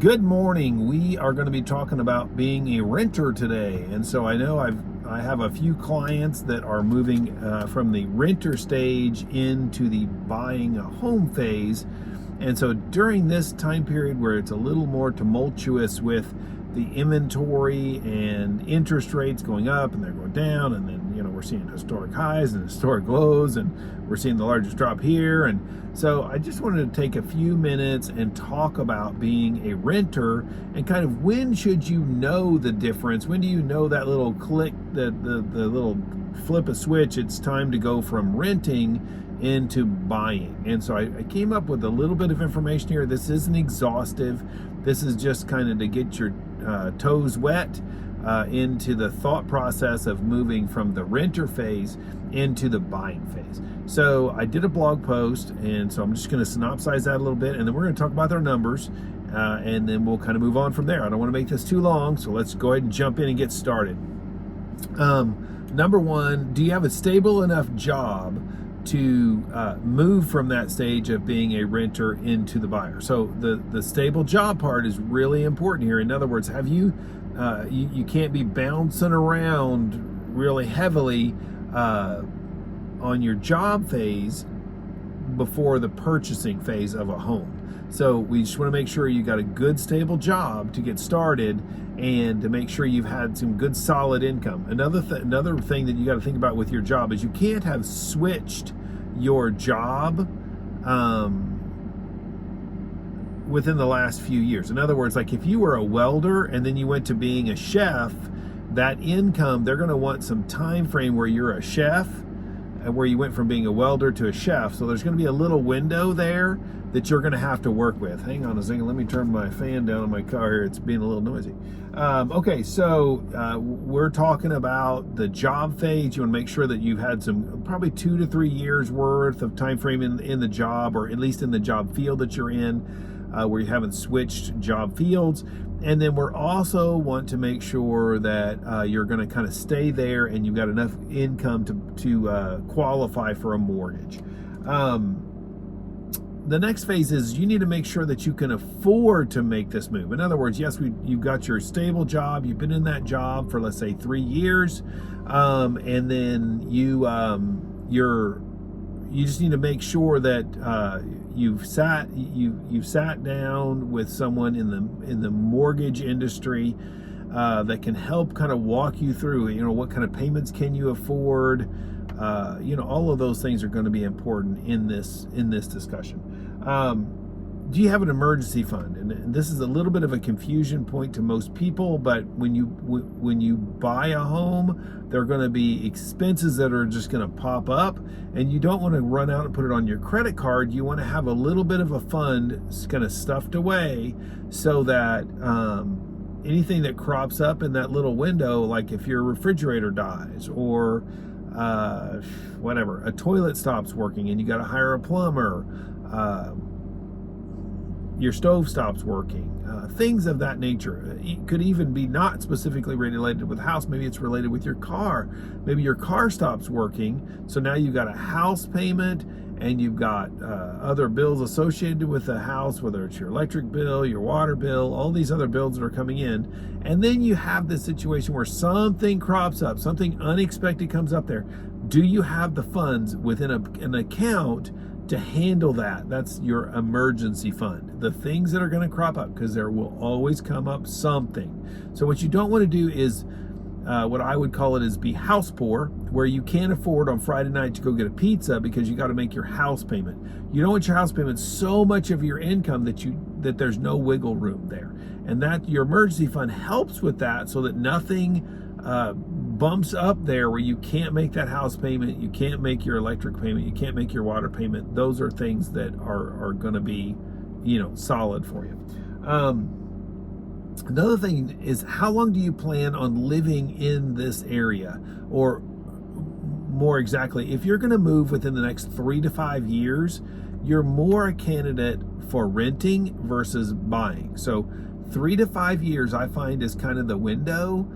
Good morning. We are going to be talking about being a renter today. And so I know I have a few clients that are moving from the renter stage into the buying a home phase. And so during this time period where it's a little more tumultuous with the inventory and interest rates going up and they're going down, and then we're seeing historic highs and historic lows, and we're seeing the largest drop here. And so I just wanted to take a few minutes and talk about being a renter and kind of when should you know the difference? When do you know that little click, the little flip a switch, it's time to go from renting into buying? And so I came up with a little bit of information here. This isn't exhaustive. This is just kind of to get your toes wet into the thought process of moving from the renter phase into the buying phase. So I did a blog post, and so I'm just going to synopsize that a little bit, and then we're going to talk about their numbers, and then we'll kind of move on from there. I don't want to make this too long, so let's go ahead and jump in and get started. Number one, do you have a stable enough job to move from that stage of being a renter into the buyer? So the stable job part is really important here. In other words, have you can't be bouncing around really heavily on your job phase before the purchasing phase of a home. So we just want to make sure you got a good stable job to get started and to make sure you've had some good solid income. Another thing that you got to think about with your job is you can't have switched your job within the last few years. In other words, like if you were a welder and then you went to being a chef, that income, they're going to want some time frame where you're a chef and where you went from being a welder to a chef. So there's going to be a little window there that you're going to have to work with. Hang on a second. Let me turn my fan down in my car here. It's being a little noisy. Okay, so we're talking about the job phase. You want to make sure that you've had some probably 2 to 3 years worth of time frame in the job, or at least in the job field that you're in, where you haven't switched job fields. And then we're also want to make sure that you're going to kind of stay there and you've got enough income to qualify for a mortgage. The next phase is you need to make sure that you can afford to make this move. In other words, yes, you've got your stable job. You've been in that job for, let's say, 3 years, and then you just need to make sure that you've sat down with someone in the mortgage industry that can help kind of walk you through. What kind of payments can you afford? All of those things are going to be important in this discussion. Do you have an emergency fund? And this is a little bit of a confusion point to most people, but when you buy a home, there are going to be expenses that are just going to pop up, and you don't want to run out and put it on your credit card. You want to have a little bit of a fund kind of stuffed away so that anything that crops up in that little window, like if your refrigerator dies or whatever, a toilet stops working and you got to hire a plumber, your stove stops working, things of that nature. It could even be not specifically related with the house. Maybe it's related with your car. Maybe your car stops working, so now you've got a house payment and you've got other bills associated with the house, whether it's your electric bill, your water bill, all these other bills that are coming in. And then you have this situation where something crops up, something unexpected comes up there. Do you have the funds within an account to handle that? That's your emergency fund. The things that are going to crop up, because there will always come up something. So what you don't want to do is what I would call it is be house poor, where you can't afford on Friday night to go get a pizza because you got to make your house payment. You don't want your house payment so much of your income that there's no wiggle room there. And that your emergency fund helps with that, so that nothing bumps up there where you can't make that house payment, you can't make your electric payment, you can't make your water payment. Those are things that are going to be, solid for you. Another thing is, how long do you plan on living in this area? Or more exactly, if you're going to move within the next 3 to 5 years, you're more a candidate for renting versus buying. So 3 to 5 years, I find, is kind of the window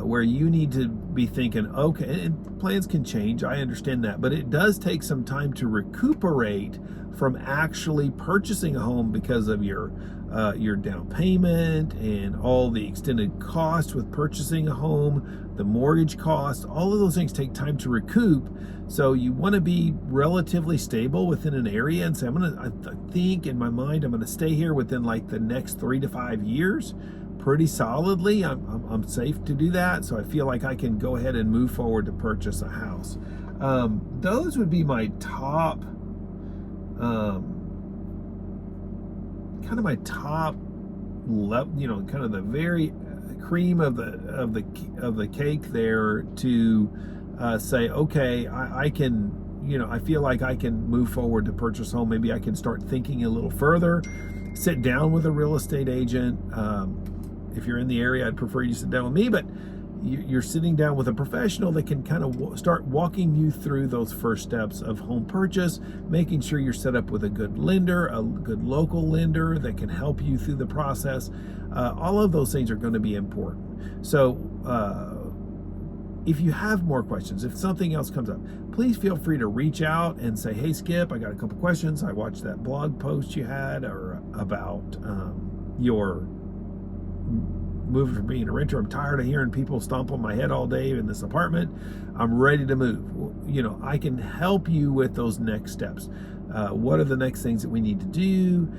where you need to be thinking, okay, and plans can change, I understand that, but it does take some time to recuperate from actually purchasing a home because of your your down payment and all the extended costs with purchasing a home, the mortgage costs, all of those things take time to recoup. So you want to be relatively stable within an area and say, I think in my mind, I'm going to stay here within like the next 3 to 5 years pretty solidly. I'm safe to do that. So I feel like I can go ahead and move forward to purchase a house. Those would be my top, kind of my top level, kind of the very cream of the cake there to say, okay, I can, I feel like I can move forward to purchase a home. Maybe I can start thinking a little further, sit down with a real estate agent. If you're in the area, I'd prefer you sit down with me, but you're sitting down with a professional that can kind of start walking you through those first steps of home purchase, making sure you're set up with a good lender, a good local lender that can help you through the process. All of those things are going to be important. So if you have more questions, if something else comes up, please feel free to reach out and say, hey, Skip, I got a couple questions. I watched that blog post you had about your moving from being a renter. I'm tired of hearing people stomp on my head all day in this apartment. I'm ready to move. I can help you with those next steps. What are the next things that we need to do?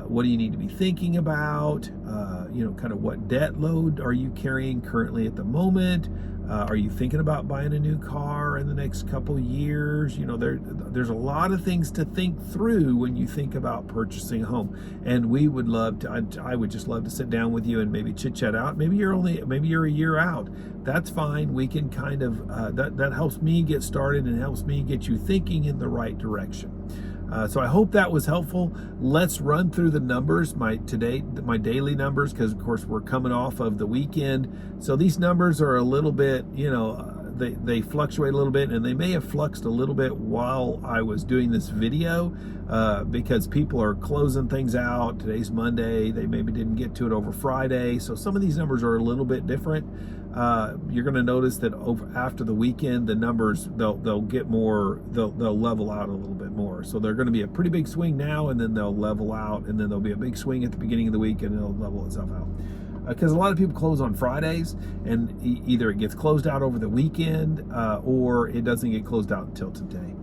What do you need to be thinking about? Kind of what debt load are you carrying currently at the moment? Are you thinking about buying a new car in the next couple of years? There's a lot of things to think through when you think about purchasing a home. And we would love to, I would just love to sit down with you and maybe chit chat out. Maybe you're a year out. That's fine. We can kind of, that helps me get started and helps me get you thinking in the right direction. So I hope that was helpful. Let's run through the numbers, my daily numbers, because of course we're coming off of the weekend. So these numbers are a little bit, they fluctuate a little bit, and they may have fluxed a little bit while I was doing this video because people are closing things out. Today's Monday. They maybe didn't get to it over Friday. So some of these numbers are a little bit different. You're going to notice that after the weekend, the numbers, they'll get more, they'll level out a little bit more. So they're going to be a pretty big swing now, and then they'll level out, and then there'll be a big swing at the beginning of the week, and it'll level itself out. Because a lot of people close on Fridays, and either it gets closed out over the weekend or it doesn't get closed out until today.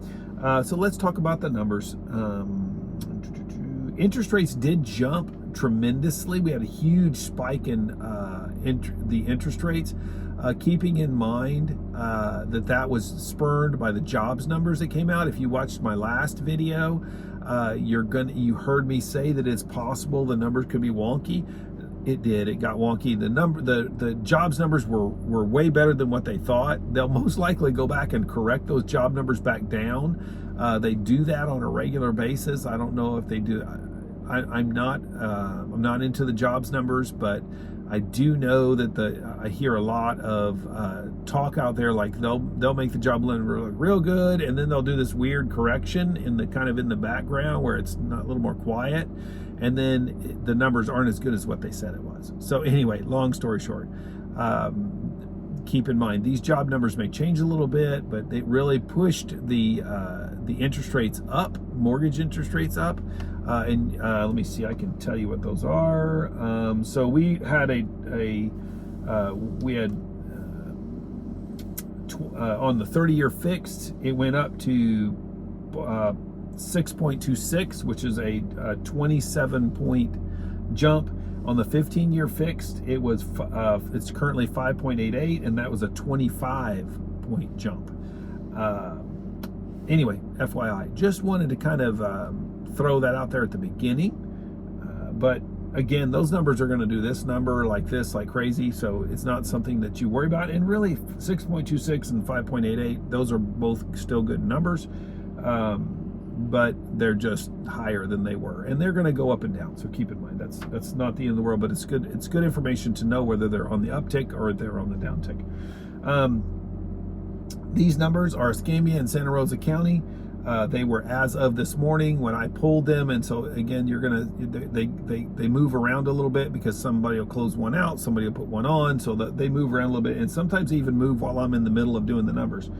So let's talk about the numbers. Interest rates did jump tremendously. We had a huge spike in the interest rates, keeping in mind that was spurred by the jobs numbers that came out. If you watched my last video, you heard me say that it's possible the numbers could be wonky. It did. It got wonky. The jobs numbers were way better than what they thought. They'll most likely go back and correct those job numbers back down. They do that on a regular basis. I don't know if they do. I'm not into the jobs numbers, but I do know that I hear a lot of talk out there, like they'll make the job number look real good, and then they'll do this weird correction in the background where it's not a little more quiet, and then the numbers aren't as good as what they said it was. So anyway, long story short, keep in mind these job numbers may change a little bit, but they really pushed the interest rates up, mortgage interest rates up. Let me see, I can tell you what those are. So we had on the 30-year fixed, it went up to 6.26, which is a 27-point jump. On the 15-year fixed, it's currently 5.88, and that was a 25-point jump. Anyway, FYI, just wanted to kind of throw that out there at the beginning. But again, those numbers are going to do this number like crazy, so it's not something that you worry about. And really, 6.26 and 5.88, those are both still good numbers, but they're just higher than they were, and they're going to go up and down. So keep in mind that's not the end of the world, but it's good. It's good information to know whether they're on the uptick or they're on the downtick. These numbers are Escambia and Santa Rosa County. They were as of this morning when I pulled them, and so again, they move around a little bit because somebody will close one out, somebody will put one on, so that they move around a little bit, and sometimes even move while I'm in the middle of doing the numbers.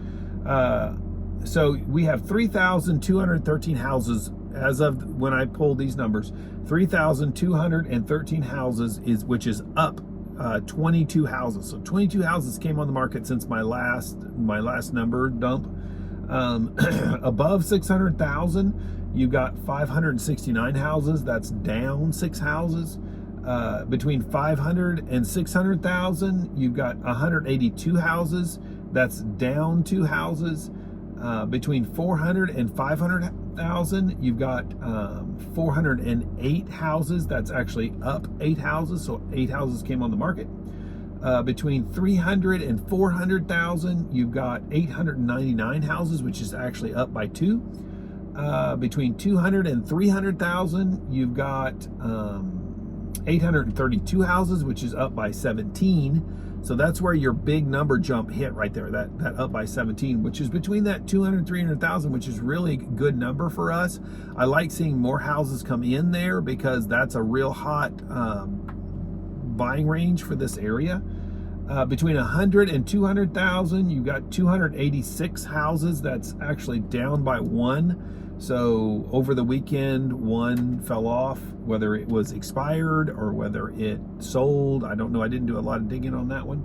So we have 3,213 houses as of when I pulled these numbers, 3,213 houses which is up 22 houses. So 22 houses came on the market since my last number dump. Above 600,000, you've got 569 houses. That's down 6 houses. Between 500 and 600,000, you've got 182 houses. That's down 2 houses. Between 400 and 500,000, you've got 408 houses. That's actually up 8 houses. So 8 houses came on the market. Between 300 and 400,000, you've got 899 houses, which is actually up by 2. Between 200 and 300,000, you've got 832 houses, which is up by 17. So that's where your big number jump hit right there, that up by 17, which is between that 200 and 300,000, which is really a good number for us. I like seeing more houses come in there because that's a real hot buying range for this area. Between 100 and 200,000, you've got 286 houses. That's actually down by 1. So over the weekend, 1 fell off, whether it was expired or whether it sold. I don't know. I didn't do a lot of digging on that one.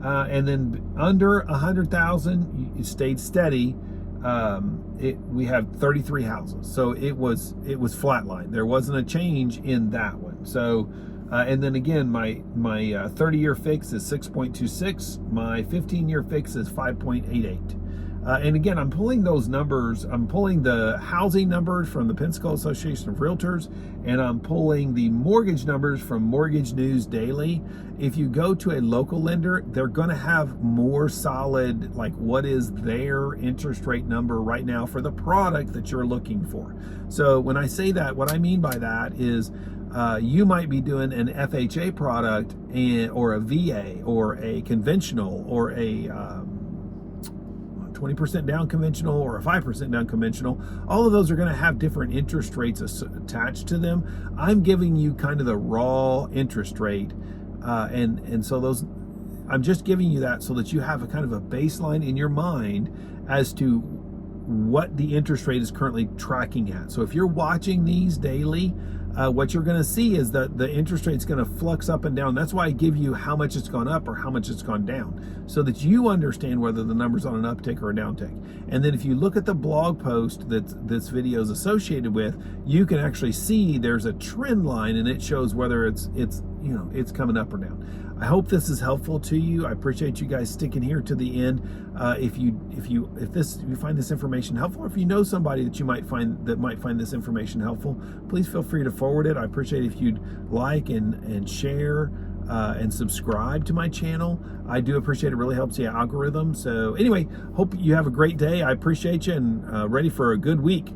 And then under 100,000, it stayed steady. We have 33 houses. So it was flatline. There wasn't a change in that one. So, and then again, my 30-year fix is 6.26. My 15-year fix is 5.88. And again, I'm pulling those numbers. I'm pulling the housing numbers from the Pensacola Association of Realtors, and I'm pulling the mortgage numbers from Mortgage News Daily. If you go to a local lender, they're going to have more solid, like what is their interest rate number right now for the product that you're looking for. So when I say that, what I mean by that is you might be doing an FHA product or a VA or a conventional or a 20% down conventional or a 5% down conventional. All of those are going to have different interest rates attached to them. I'm giving you kind of the raw interest rate, and so those, I'm just giving you that so that you have a kind of a baseline in your mind as to what the interest rate is currently tracking at. So if you're watching these daily, what you're going to see is that the interest rate is going to flux up and down. That's why I give you how much it's gone up or how much it's gone down, so that you understand whether the number's on an uptick or a downtick. And then if you look at the blog post that this video is associated with, you can actually see there's a trend line, and it shows whether it's coming up or down. I hope this is helpful to you. I appreciate you guys sticking here to the end. If you find this information helpful, or if you know somebody that might find this information helpful, please feel free to forward it. I appreciate if you'd like and share and subscribe to my channel. I do appreciate it. It really helps the algorithm. So anyway, hope you have a great day. I appreciate you, and ready for a good week.